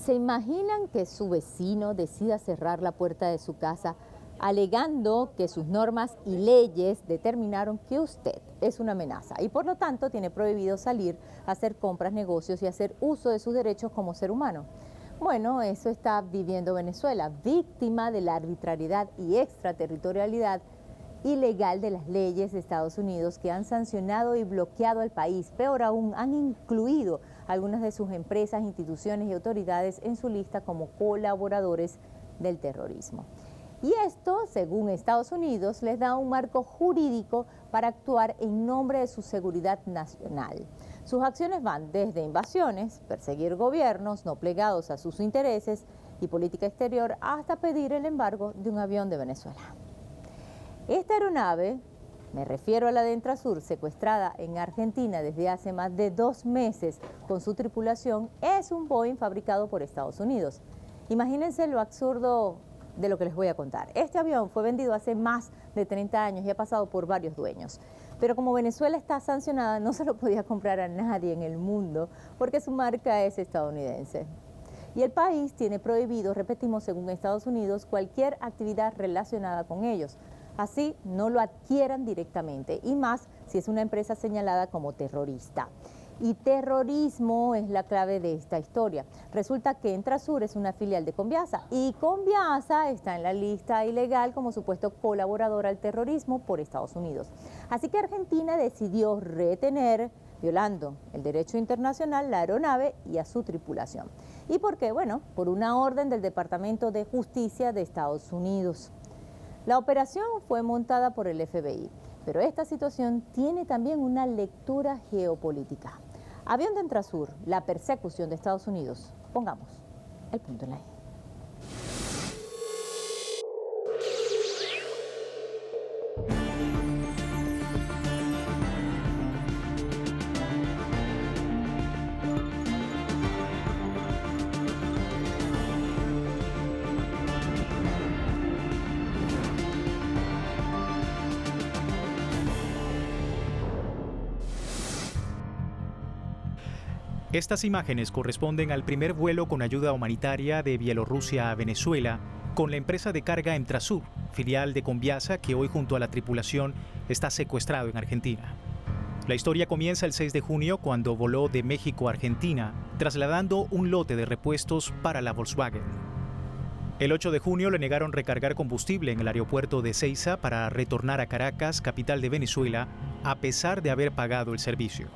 ¿Se imaginan que su vecino decida cerrar la puerta de su casa alegando que sus normas y leyes determinaron que usted es una amenaza y por lo tanto tiene prohibido salir a hacer compras, negocios y hacer uso de sus derechos como ser humano? Bueno, eso está viviendo Venezuela, víctima de la arbitrariedad y extraterritorialidad ilegal de las leyes de Estados Unidos que han sancionado y bloqueado al país. Peor aún, han incluido algunas de sus empresas, instituciones y autoridades en su lista como colaboradores del terrorismo. Y esto, según Estados Unidos, les da un marco jurídico para actuar en nombre de su seguridad nacional. Sus acciones van desde invasiones, perseguir gobiernos no plegados a sus intereses y política exterior, hasta pedir el embargo de un avión de Venezuela. Esta aeronave, me refiero a la de Entrasur, secuestrada en Argentina desde hace más de 2 meses con su tripulación, es un Boeing fabricado por Estados Unidos. Imagínense lo absurdo de lo que les voy a contar. Este avión fue vendido hace más de 30 años y ha pasado por varios dueños. Pero como Venezuela está sancionada, no se lo podía comprar a nadie en el mundo porque su marca es estadounidense. Y el país tiene prohibido, repetimos, según Estados Unidos, cualquier actividad relacionada con ellos. Así no lo adquieran directamente, y más si es una empresa señalada como terrorista. Y terrorismo es la clave de esta historia. Resulta que Entrasur es una filial de Conviasa y Conviasa está en la lista ilegal como supuesto colaborador al terrorismo por Estados Unidos. Así que Argentina decidió retener, violando el derecho internacional, la aeronave y a su tripulación. ¿Y por qué? Bueno, por una orden del Departamento de Justicia de Estados Unidos. La operación fue montada por el FBI, pero esta situación tiene también una lectura geopolítica. Avión de Entrasur, la persecución de Estados Unidos. Pongamos el punto en la I. Estas imágenes corresponden al primer vuelo con ayuda humanitaria de Bielorrusia a Venezuela con la empresa de carga Entrasur, filial de Conviasa, que hoy junto a la tripulación está secuestrado en Argentina. La historia comienza el 6 de junio cuando voló de México a Argentina, trasladando un lote de repuestos para la Volkswagen. El 8 de junio le negaron recargar combustible en el aeropuerto de Ezeiza para retornar a Caracas, capital de Venezuela, a pesar de haber pagado el servicio.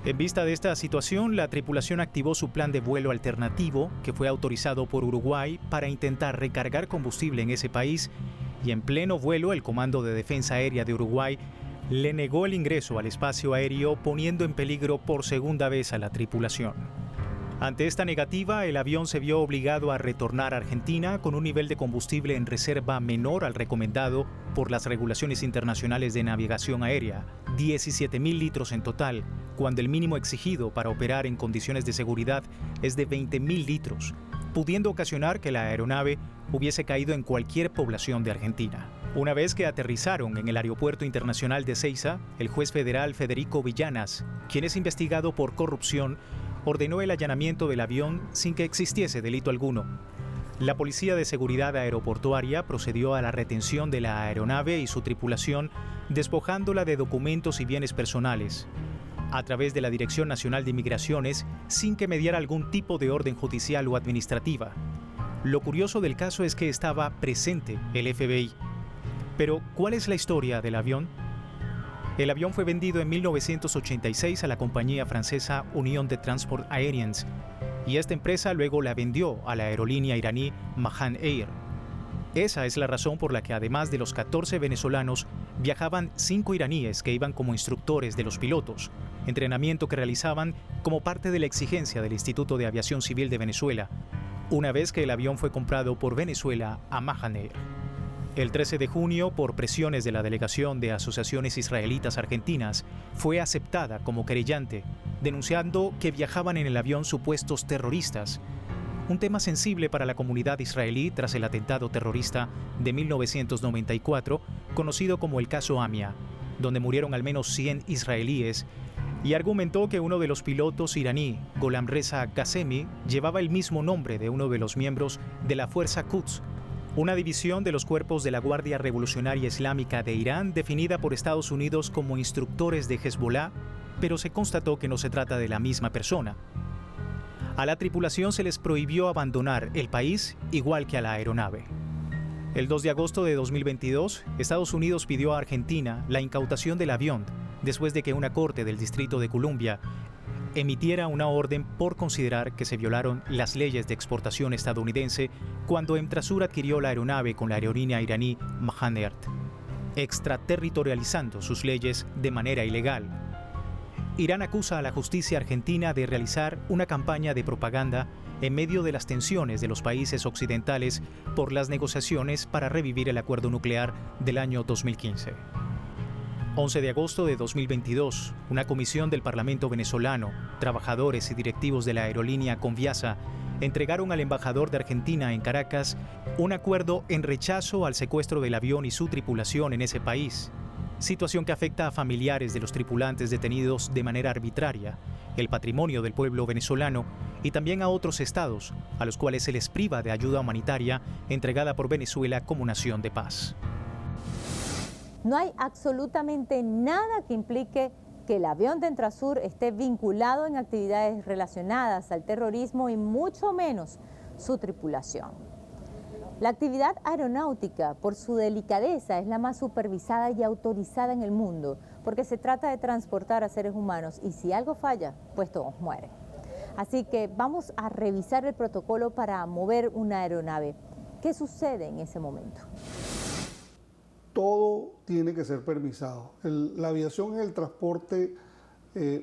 En vista de esta situación, la tripulación activó su plan de vuelo alternativo, que fue autorizado por Uruguay para intentar recargar combustible en ese país, y en pleno vuelo el Comando de Defensa Aérea de Uruguay le negó el ingreso al espacio aéreo, poniendo en peligro por segunda vez a la tripulación. Ante esta negativa, el avión se vio obligado a retornar a Argentina con un nivel de combustible en reserva menor al recomendado por las regulaciones internacionales de navegación aérea, 17.000 litros en total, cuando el mínimo exigido para operar en condiciones de seguridad es de 20.000 litros, pudiendo ocasionar que la aeronave hubiese caído en cualquier población de Argentina. Una vez que aterrizaron en el Aeropuerto Internacional de Ezeiza, el juez federal Federico Villanas, quien es investigado por corrupción, ordenó el allanamiento del avión sin que existiese delito alguno. La Policía de Seguridad Aeroportuaria procedió a la retención de la aeronave y su tripulación, despojándola de documentos y bienes personales, a través de la Dirección Nacional de Migraciones, sin que mediara algún tipo de orden judicial o administrativa. Lo curioso del caso es que estaba presente el FBI. Pero, ¿cuál es la historia del avión? El avión fue vendido en 1986 a la compañía francesa Union de Transport Aériens, y esta empresa luego la vendió a la aerolínea iraní Mahan Air. Esa es la razón por la que además de los 14 venezolanos, viajaban 5 iraníes que iban como instructores de los pilotos, entrenamiento que realizaban como parte de la exigencia del Instituto de Aviación Civil de Venezuela, una vez que el avión fue comprado por Venezuela a Mahan Air. El 13 de junio, por presiones de la Delegación de Asociaciones Israelitas Argentinas, fue aceptada como querellante, denunciando que viajaban en el avión supuestos terroristas, un tema sensible para la comunidad israelí tras el atentado terrorista de 1994, conocido como el caso AMIA, donde murieron al menos 100 israelíes y argumentó que uno de los pilotos iraní, Gholamreza Ghasemi, llevaba el mismo nombre de uno de los miembros de la Fuerza Quds, una división de los cuerpos de la Guardia Revolucionaria Islámica de Irán definida por Estados Unidos como instructores de Hezbollah, pero se constató que no se trata de la misma persona. A la tripulación se les prohibió abandonar el país, igual que a la aeronave. El 2 de agosto de 2022, Estados Unidos pidió a Argentina la incautación del avión después de que una corte del Distrito de Columbia emitiera una orden por considerar que se violaron las leyes de exportación estadounidense cuando Emtrasur adquirió la aeronave con la aerolínea iraní Mahan Air, extraterritorializando sus leyes de manera ilegal. Irán acusa a la justicia argentina de realizar una campaña de propaganda en medio de las tensiones de los países occidentales por las negociaciones para revivir el acuerdo nuclear del año 2015. 11 de agosto de 2022, una comisión del Parlamento venezolano, trabajadores y directivos de la aerolínea Conviasa entregaron al embajador de Argentina en Caracas un acuerdo en rechazo al secuestro del avión y su tripulación en ese país, situación que afecta a familiares de los tripulantes detenidos de manera arbitraria, el patrimonio del pueblo venezolano y también a otros estados, a los cuales se les priva de ayuda humanitaria entregada por Venezuela como nación de paz. No hay absolutamente nada que implique que el avión de Emtrasur esté vinculado en actividades relacionadas al terrorismo y mucho menos su tripulación. La actividad aeronáutica, por su delicadeza, es la más supervisada y autorizada en el mundo, porque se trata de transportar a seres humanos y si algo falla, pues todos mueren. Así que vamos a revisar el protocolo para mover una aeronave. ¿Qué sucede en ese momento? Todo tiene que ser permisado. La aviación es el transporte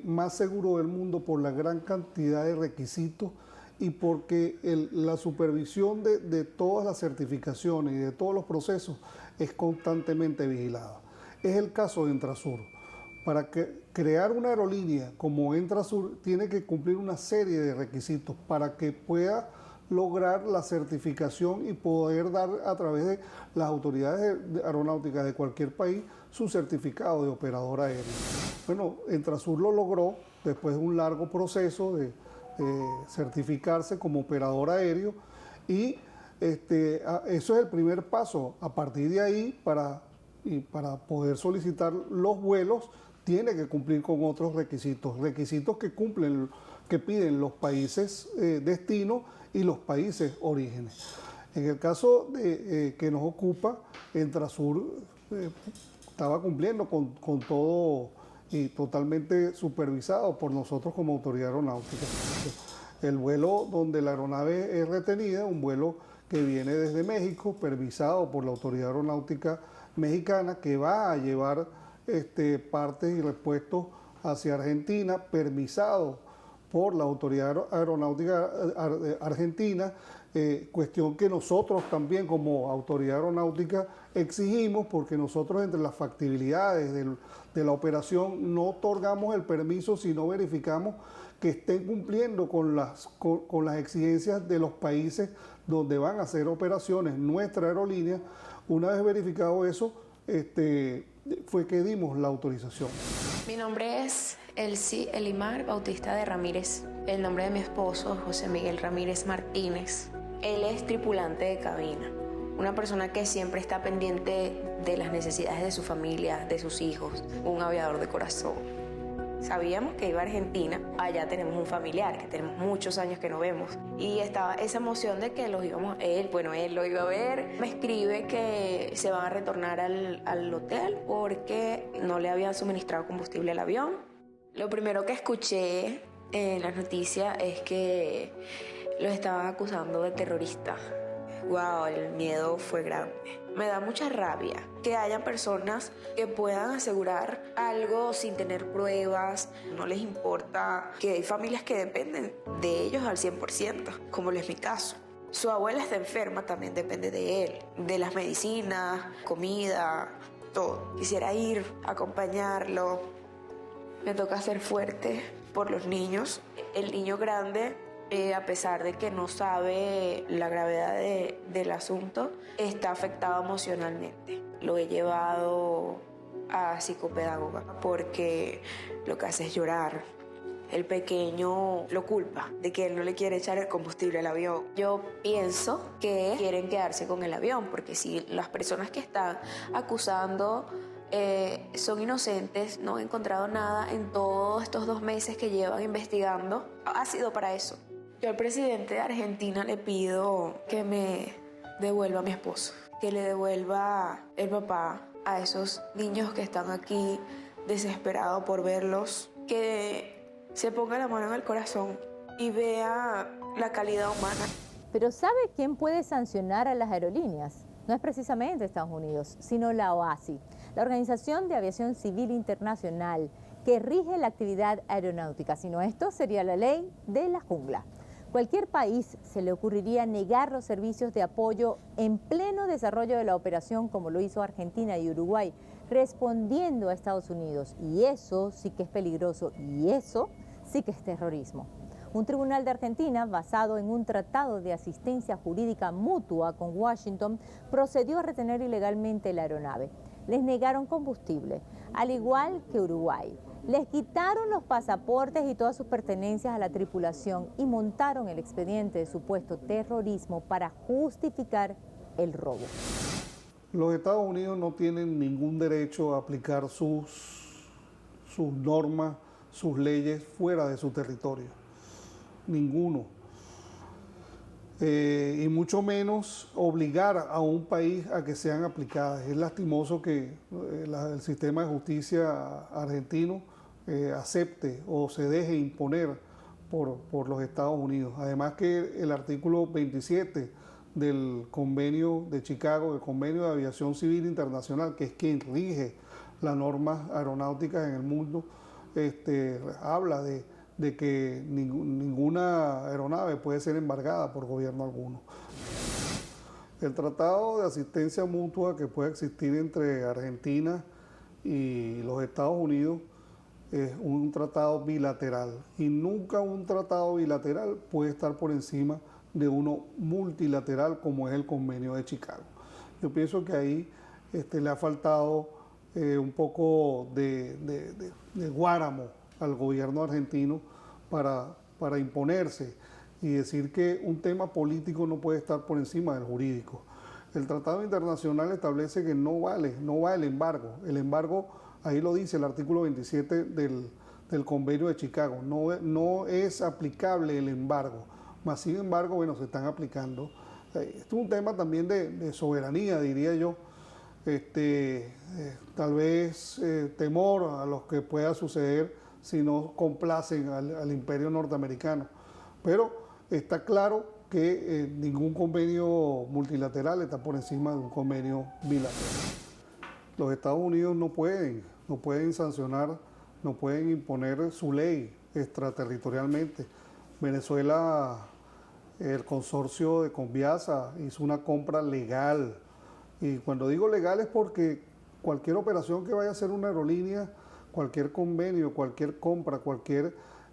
más seguro del mundo por la gran cantidad de requisitos y porque la supervisión de todas las certificaciones y de todos los procesos es constantemente vigilada. Es el caso de Emtrasur. Para crear una aerolínea como Emtrasur tiene que cumplir una serie de requisitos para que pueda lograr la certificación y poder dar a través de las autoridades aeronáuticas de cualquier país su certificado de operador aéreo. Bueno, Emtrasur lo logró después de un largo proceso de certificarse como operador aéreo y eso es el primer paso. A partir de ahí, para poder solicitar los vuelos, tiene que cumplir con otros requisitos que piden los países destino y los países orígenes. En el caso que nos ocupa, Emtrasur estaba cumpliendo con todo y totalmente supervisado por nosotros como autoridad aeronáutica. El vuelo donde la aeronave es retenida, un vuelo que viene desde México, permisado por la autoridad aeronáutica mexicana, que va a llevar partes y repuestos hacia Argentina, permisado por la autoridad aeronáutica argentina, cuestión que nosotros también como autoridad aeronáutica exigimos, porque nosotros entre las factibilidades de la operación no otorgamos el permiso si no verificamos que estén cumpliendo con las exigencias de los países donde van a hacer operaciones nuestra aerolínea. Una vez verificado eso, fue que dimos la autorización. Mi nombre es Elsie Elimar Bautista de Ramírez. El nombre de mi esposo, José Miguel Ramírez Martínez. Él es tripulante de cabina, una persona que siempre está pendiente de las necesidades de su familia, de sus hijos, un aviador de corazón. Sabíamos que iba a Argentina, allá tenemos un familiar que tenemos muchos años que no vemos y estaba esa emoción de que los íbamos, él lo iba a ver. Me escribe que se van a retornar al hotel porque no le habían suministrado combustible al avión. Lo primero que escuché en las noticias es que los estaban acusando de terroristas. Wow, el miedo fue grande. Me da mucha rabia que haya personas que puedan asegurar algo sin tener pruebas. No les importa que hay familias que dependen de ellos al 100%, como es mi caso. Su abuela está enferma, también depende de él, de las medicinas, comida, todo. Quisiera ir, acompañarlo. Me toca ser fuerte por los niños. El niño grande, a pesar de que no sabe la gravedad del asunto, está afectado emocionalmente. Lo he llevado a psicopedagoga porque lo que hace es llorar. El pequeño lo culpa de que él no le quiere echar el combustible al avión. Yo pienso que quieren quedarse con el avión, porque si las personas que están acusando son inocentes, no han encontrado nada en todos estos 2 meses que llevan investigando, ha sido para eso. Yo al presidente de Argentina le pido que me devuelva a mi esposo, que le devuelva el papá a esos niños que están aquí desesperados por verlos, que se ponga la mano en el corazón y vea la calidad humana. Pero ¿sabe quién puede sancionar a las aerolíneas? No es precisamente Estados Unidos, sino la OASI, la Organización de Aviación Civil Internacional, que rige la actividad aeronáutica. Si no, esto sería la ley de la jungla. Cualquier país se le ocurriría negar los servicios de apoyo en pleno desarrollo de la operación, como lo hizo Argentina y Uruguay, respondiendo a Estados Unidos. Y eso sí que es peligroso, y eso sí que es terrorismo. Un tribunal de Argentina, basado en un tratado de asistencia jurídica mutua con Washington, procedió a retener ilegalmente la aeronave. Les negaron combustible, al igual que Uruguay. Les quitaron los pasaportes y todas sus pertenencias a la tripulación y montaron el expediente de supuesto terrorismo para justificar el robo. Los Estados Unidos no tienen ningún derecho a aplicar sus normas, sus leyes fuera de su territorio. Ninguno. Y mucho menos obligar a un país a que sean aplicadas. Es lastimoso que el sistema de justicia argentino acepte o se deje imponer por los Estados Unidos. Además que el artículo 27 del Convenio de Chicago, el Convenio de Aviación Civil Internacional, que es quien rige las normas aeronáuticas en el mundo, habla de que ninguna aeronave puede ser embargada por gobierno alguno. El tratado de asistencia mutua que puede existir entre Argentina y los Estados Unidos es un tratado bilateral y nunca un tratado bilateral puede estar por encima de uno multilateral como es el Convenio de Chicago. Yo pienso que ahí le ha faltado un poco de guáramo al gobierno argentino para imponerse y decir que un tema político no puede estar por encima del jurídico. El tratado internacional establece que no va el embargo. El embargo, ahí lo dice el artículo 27 del Convenio de Chicago, no es aplicable el embargo, mas sin embargo, bueno, se están aplicando. Esto es un tema también de soberanía, diría yo. Tal vez temor a lo que pueda suceder si no complacen al imperio norteamericano. Pero está claro que ningún convenio multilateral está por encima de un convenio bilateral. Los Estados Unidos no pueden sancionar, no pueden imponer su ley extraterritorialmente. Venezuela, el consorcio de Conviasa hizo una compra legal. Y cuando digo legal es porque cualquier operación que vaya a hacer una aerolínea, cualquier convenio, cualquier compra,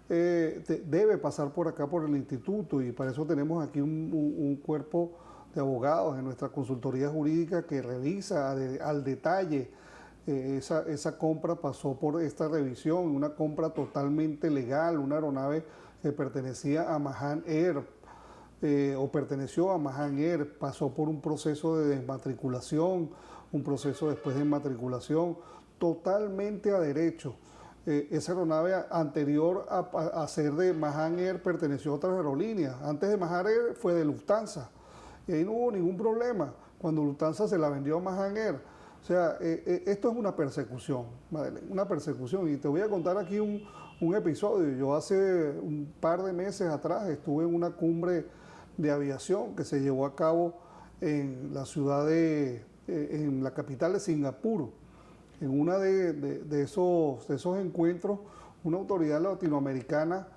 debe pasar por acá, por el instituto, y para eso tenemos aquí un cuerpo de abogados en nuestra consultoría jurídica que revisa al detalle. Esa compra pasó por esta revisión, una compra totalmente legal, una aeronave que pertenecía a Mahan Air, o perteneció a Mahan Air, pasó por un proceso de desmatriculación, un proceso después de matriculación, totalmente a derecho. Esa aeronave anterior a ser de Mahan Air perteneció a otras aerolíneas. Antes de Mahan Air fue de Lufthansa y ahí no hubo ningún problema cuando Lufthansa se la vendió a Mahan Air. O sea, esto es una persecución, Madeleine, una persecución. Y te voy a contar aquí un episodio. Yo hace un par de meses atrás estuve en una cumbre de aviación que se llevó a cabo en la ciudad en la capital de Singapur. En uno de esos encuentros, una autoridad latinoamericana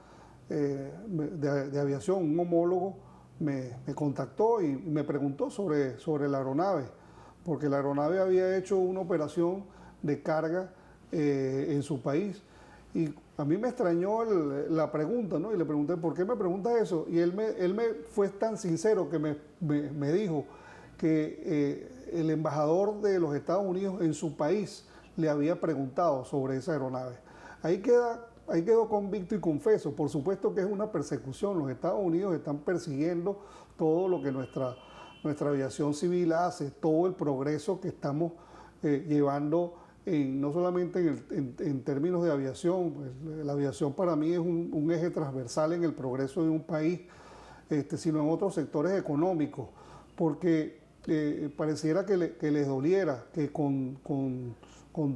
de aviación, un homólogo, me contactó y me preguntó sobre la aeronave, porque la aeronave había hecho una operación de carga en su país. Y a mí me extrañó la pregunta, ¿no? Y le pregunté, ¿por qué me preguntas eso? Y él me fue tan sincero que me dijo que el embajador de los Estados Unidos en su país le había preguntado sobre esa aeronave. Ahí quedó convicto y confeso. Por supuesto que es una persecución. Los Estados Unidos están persiguiendo todo lo que nuestra aviación civil hace, todo el progreso que estamos llevando, no solamente en términos de aviación. Pues, la aviación para mí es un eje transversal en el progreso de un país, sino en otros sectores económicos, porque pareciera que les doliera que con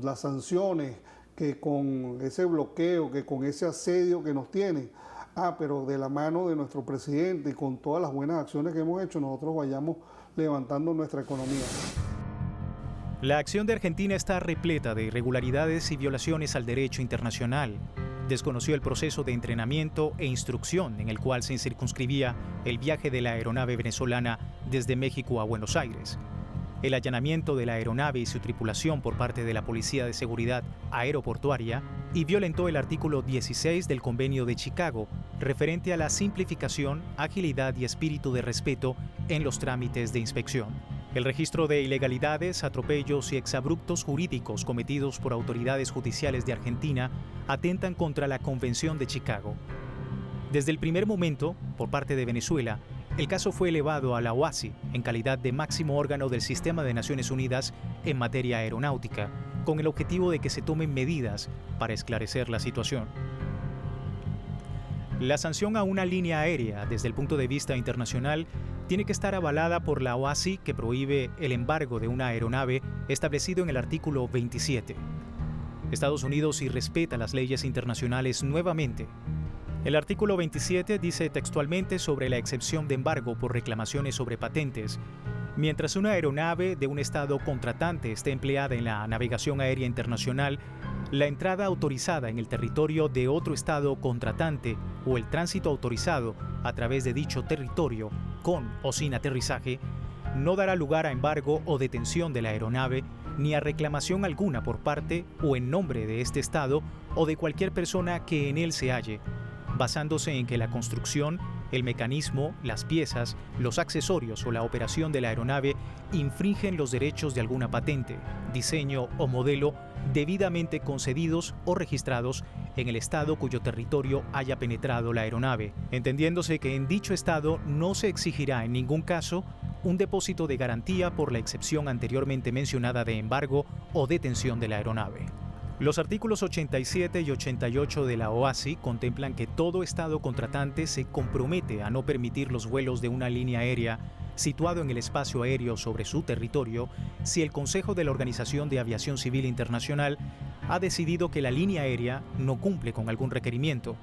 las sanciones, que con ese bloqueo, que con ese asedio que nos tienen, pero de la mano de nuestro presidente y con todas las buenas acciones que hemos hecho, nosotros vayamos levantando nuestra economía. La acción de Argentina está repleta de irregularidades y violaciones al derecho internacional. Desconoció el proceso de entrenamiento e instrucción en el cual se circunscribía el viaje de la aeronave venezolana desde México a Buenos Aires. El allanamiento de la aeronave y su tripulación por parte de la Policía de Seguridad Aeroportuaria y violentó el artículo 16 del Convenio de Chicago, referente a la simplificación, agilidad y espíritu de respeto en los trámites de inspección. El registro de ilegalidades, atropellos y exabruptos jurídicos cometidos por autoridades judiciales de Argentina atentan contra la Convención de Chicago. Desde el primer momento, por parte de Venezuela, el caso fue elevado a la OASI en calidad de máximo órgano del Sistema de Naciones Unidas en materia aeronáutica, con el objetivo de que se tomen medidas para esclarecer la situación. La sanción a una línea aérea, desde el punto de vista internacional, tiene que estar avalada por la OASI, que prohíbe el embargo de una aeronave establecido en el artículo 27. Estados Unidos irrespeta las leyes internacionales nuevamente. El artículo 27 dice textualmente sobre la excepción de embargo por reclamaciones sobre patentes. Mientras una aeronave de un estado contratante esté empleada en la navegación aérea internacional, la entrada autorizada en el territorio de otro estado contratante o el tránsito autorizado a través de dicho territorio, con o sin aterrizaje, no dará lugar a embargo o detención de la aeronave ni a reclamación alguna por parte o en nombre de este estado o de cualquier persona que en él se halle, basándose en que la construcción, el mecanismo, las piezas, los accesorios o la operación de la aeronave infringen los derechos de alguna patente, diseño o modelo debidamente concedidos o registrados en el estado cuyo territorio haya penetrado la aeronave, entendiéndose que en dicho estado no se exigirá en ningún caso un depósito de garantía por la excepción anteriormente mencionada de embargo o detención de la aeronave. Los artículos 87 y 88 de la OASI contemplan que todo estado contratante se compromete a no permitir los vuelos de una línea aérea situado en el espacio aéreo sobre su territorio si el Consejo de la Organización de Aviación Civil Internacional ha decidido que la línea aérea no cumple con algún requerimiento.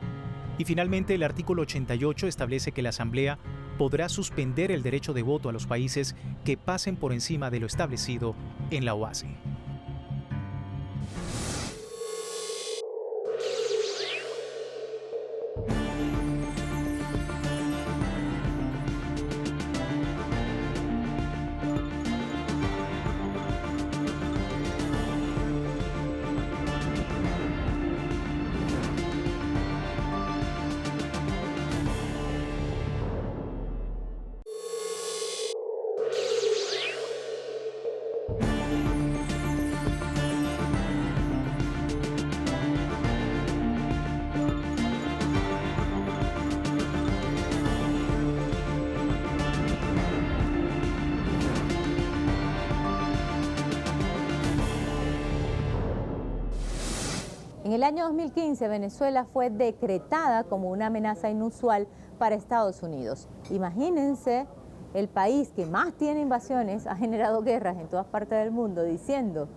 Y finalmente, el artículo 88 establece que la Asamblea podrá suspender el derecho de voto a los países que pasen por encima de lo establecido en la OASI. En el año 2015, Venezuela fue decretada como una amenaza inusual para Estados Unidos. Imagínense, el país que más tiene invasiones ha generado guerras en todas partes del mundo diciendo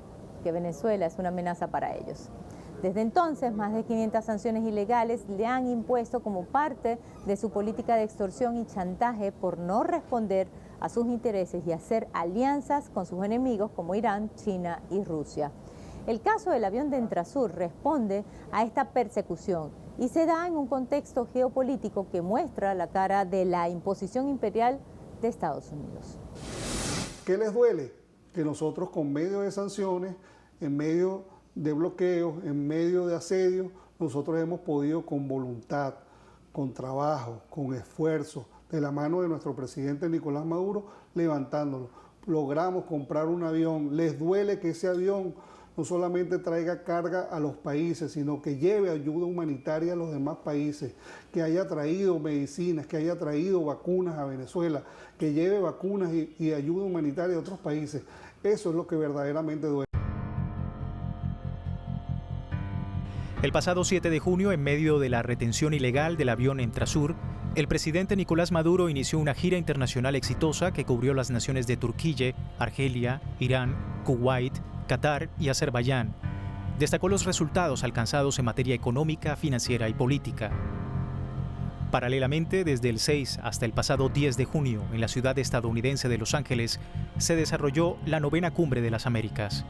que Venezuela es una amenaza para ellos. Desde entonces, más de 500 sanciones ilegales le han impuesto como parte de su política de extorsión y chantaje por no responder a sus intereses y hacer alianzas con sus enemigos como Irán, China y Rusia. El caso del avión de Entrasur responde a esta persecución y se da en un contexto geopolítico que muestra la cara de la imposición imperial de Estados Unidos. ¿Qué les duele? Que nosotros, con medio de sanciones, en medio de bloqueos, en medio de asedios, nosotros hemos podido con voluntad, con trabajo, con esfuerzo, de la mano de nuestro presidente Nicolás Maduro, levantándolo. Logramos comprar un avión. Les duele que ese avión no solamente traiga carga a los países, sino que lleve ayuda humanitaria a los demás países, que haya traído medicinas, que haya traído vacunas a Venezuela, que lleve vacunas y ayuda humanitaria a otros países. Eso es lo que verdaderamente duele. El pasado 7 de junio, en medio de la retención ilegal del avión Entrasur, el presidente Nicolás Maduro inició una gira internacional exitosa que cubrió las naciones de Turquía, Argelia, Irán, Kuwait, Qatar y Azerbaiyán. Destacó los resultados alcanzados en materia económica, financiera y política. Paralelamente, desde el 6 hasta el pasado 10 de junio, en la ciudad estadounidense de Los Ángeles, se desarrolló la 9ª Cumbre de las Américas.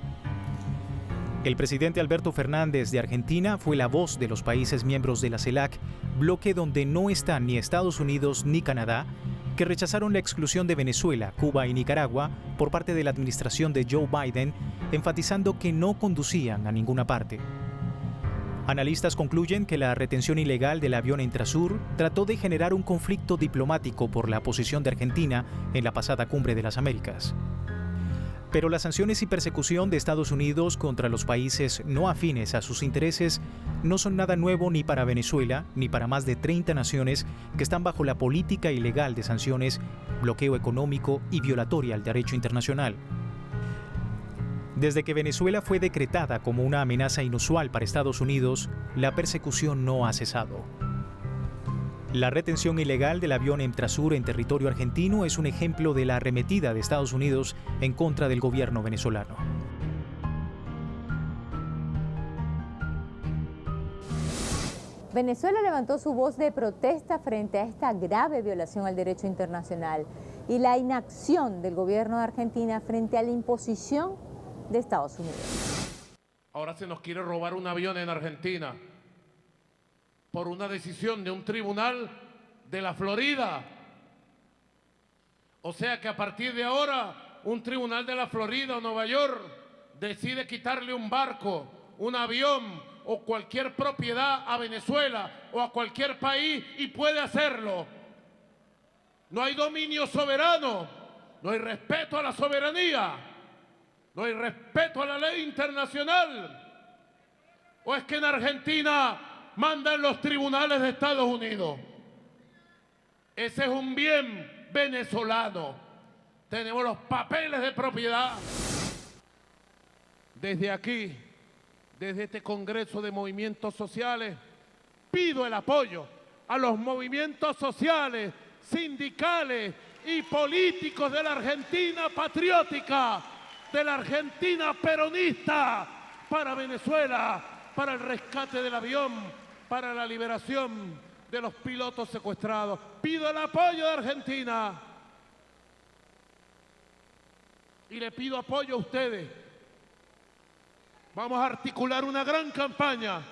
El presidente Alberto Fernández de Argentina fue la voz de los países miembros de la CELAC, bloque donde no están ni Estados Unidos ni Canadá, que rechazaron la exclusión de Venezuela, Cuba y Nicaragua por parte de la administración de Joe Biden, enfatizando que no conducían a ninguna parte. Analistas concluyen que la retención ilegal del avión Entrasur trató de generar un conflicto diplomático por la posición de Argentina en la pasada Cumbre de las Américas. Pero las sanciones y persecución de Estados Unidos contra los países no afines a sus intereses no son nada nuevo ni para Venezuela ni para más de 30 naciones que están bajo la política ilegal de sanciones, bloqueo económico y violatoria al derecho internacional. Desde que Venezuela fue decretada como una amenaza inusual para Estados Unidos, la persecución no ha cesado. La retención ilegal del avión Entrasur en territorio argentino es un ejemplo de la arremetida de Estados Unidos en contra del gobierno venezolano. Venezuela levantó su voz de protesta frente a esta grave violación al derecho internacional y la inacción del gobierno de Argentina frente a la imposición de Estados Unidos. Ahora se nos quiere robar un avión en Argentina por una decisión de un tribunal de la Florida. O sea que a partir de ahora, un tribunal de la Florida o Nueva York decide quitarle un barco, un avión o cualquier propiedad a Venezuela o a cualquier país y puede hacerlo. No hay dominio soberano, no hay respeto a la soberanía, no hay respeto a la ley internacional. ¿O es que en Argentina mandan los tribunales de Estados Unidos? Ese es un bien venezolano. Tenemos los papeles de propiedad. Desde aquí, desde este Congreso de Movimientos Sociales, pido el apoyo a los movimientos sociales, sindicales y políticos de la Argentina patriótica, de la Argentina peronista, para Venezuela, para el rescate del avión, para la liberación de los pilotos secuestrados. Pido el apoyo de Argentina y le pido apoyo a ustedes. Vamos a articular una gran campaña.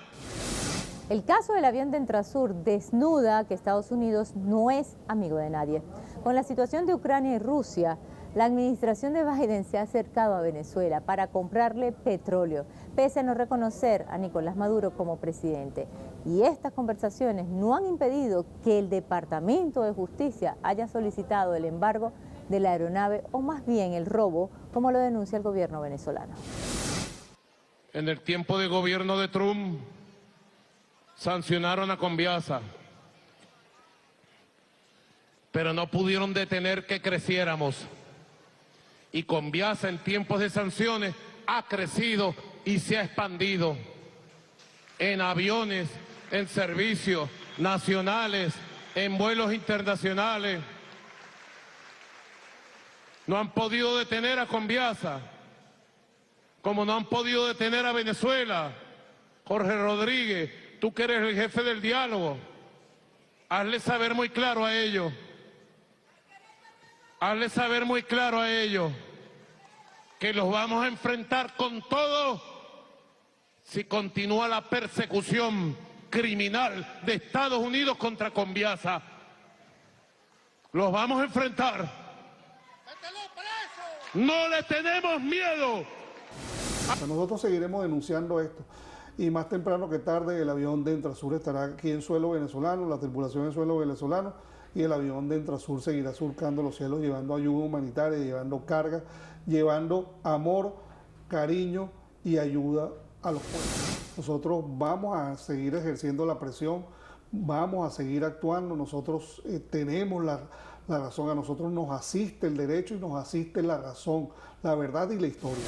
El caso del avión de Entrasur desnuda que Estados Unidos no es amigo de nadie. Con la situación de Ucrania y Rusia, la administración de Biden se ha acercado a Venezuela para comprarle petróleo, pese a no reconocer a Nicolás Maduro como presidente. Y estas conversaciones no han impedido que el Departamento de Justicia haya solicitado el embargo de la aeronave, o más bien el robo, como lo denuncia el gobierno venezolano. En el tiempo de gobierno de Trump, sancionaron a Conviasa, pero no pudieron detener que creciéramos. Y Conviasa en tiempos de sanciones ha crecido y se ha expandido en aviones, en servicios nacionales, en vuelos internacionales. No han podido detener a Conviasa, como no han podido detener a Venezuela. Jorge Rodríguez, tú que eres el jefe del diálogo, hazle saber muy claro a ellos. Hazle saber muy claro a ellos que los vamos a enfrentar con todo si continúa la persecución criminal de Estados Unidos contra Conviasa. Los vamos a enfrentar. No le tenemos miedo. Nosotros seguiremos denunciando esto. Y más temprano que tarde el avión de Entrasur estará aquí en suelo venezolano, la tripulación en suelo venezolano, y el avión de Entrasur seguirá surcando los cielos, llevando ayuda humanitaria, llevando carga, llevando amor, cariño y ayuda a los pueblos. Nosotros vamos a seguir ejerciendo la presión, vamos a seguir actuando, nosotros tenemos la razón, a nosotros nos asiste el derecho y nos asiste la razón, la verdad y la historia.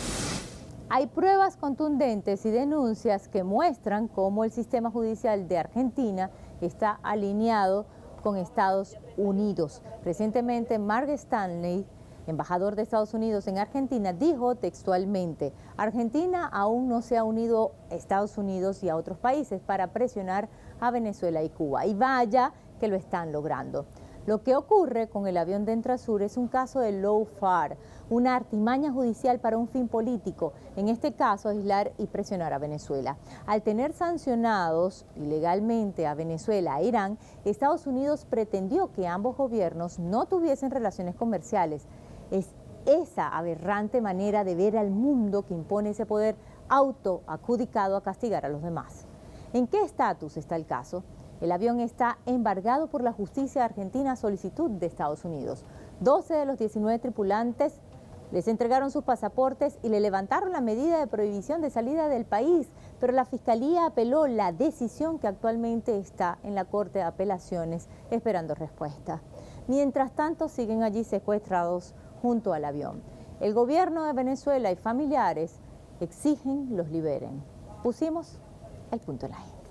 Hay pruebas contundentes y denuncias que muestran cómo el sistema judicial de Argentina está alineado con Estados Unidos. Recientemente, Mark Stanley, embajador de Estados Unidos en Argentina, dijo textualmente: Argentina aún no se ha unido a Estados Unidos y a otros países para presionar a Venezuela y Cuba. Y vaya que lo están logrando. Lo que ocurre con el avión de Entrasur es un caso de lawfare, una artimaña judicial para un fin político, en este caso aislar y presionar a Venezuela. Al tener sancionados ilegalmente a Venezuela e Irán, Estados Unidos pretendió que ambos gobiernos no tuviesen relaciones comerciales. Es esa aberrante manera de ver al mundo que impone ese poder autoadjudicado a castigar a los demás. ¿En qué estatus está el caso? El avión está embargado por la justicia argentina a solicitud de Estados Unidos. 12 de los 19 tripulantes les entregaron sus pasaportes y le levantaron la medida de prohibición de salida del país, pero la Fiscalía apeló la decisión que actualmente está en la Corte de Apelaciones esperando respuesta. Mientras tanto, siguen allí secuestrados junto al avión. El gobierno de Venezuela y familiares exigen los liberen. Pusimos el punto en la I.